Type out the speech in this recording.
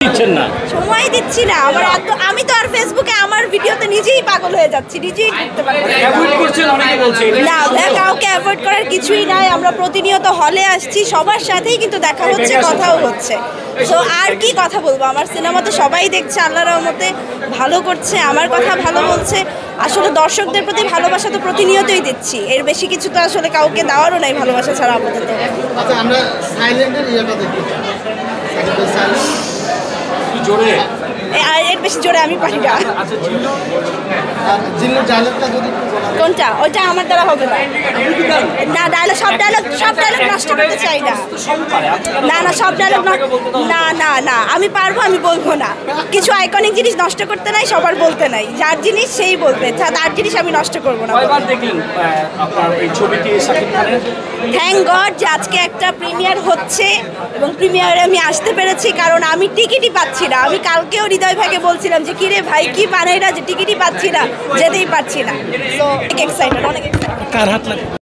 দিচ্ছেন না, সময় দিচ্ছি না। আমি তো আর ফেসবুকে আমার ভিডিওতে নিজেই পাগল হয়ে যাচ্ছি, নিজেই করতে পারছি না। কাউকে অ্যাভয়েড করার কিছুই নাই। আমরা প্রতিনিয়ত হলে আসছি, সবার সাথেই কিন্তু দেখা হচ্ছে, কথাও হচ্ছে। তো আর কি কথা বলবো, আমার সিনেমা তো সবাই দেখছে, আল্লাহর রহমতে ভালো করছে, আমার কথা ভালো বলছে। আসলে দর্শকদের প্রতি ভালোবাসা তো প্রতিনিয়তই দিচ্ছি, এর বেশি কিছু তো আসলে কাউকে দেওয়ারও নাই ভালোবাসা ছাড়া আপাতত। আচ্ছা, আমরা সাইলেন্টের ইয়েটা দেখি, জোরে এর বেশি জোরে আমি পারি না। কোনটা? ওইটা আমার দ্বারা হবে না। না, ডায়লগ সব ডায়লগ নষ্ট করতে চাই না। না সব ডায়লগ না আমি পারবো, আমি বলবো না। কিছু আইকনিক জিনিস নষ্ট করতে নাই, সবার বলতে নাই। যার জিনিস সেই বলবে, তার জিনিস আমি নষ্ট করবো না। থ্যাংক গড যে আজকে একটা প্রিমিয়ার হচ্ছে এবং প্রিমিয়ারে আমি আসতে পেরেছি, কারণ আমি টিকিটই পাচ্ছি না। আমি কালকেও হৃদয় ভাইকে বলছিলাম যে কিরে ভাই কি বানাই না, যে টিকিটই পাচ্ছি না, যেতেই পারছি না। তো অনেক এক্সাইটেড, অনেক এক্সাইটেড।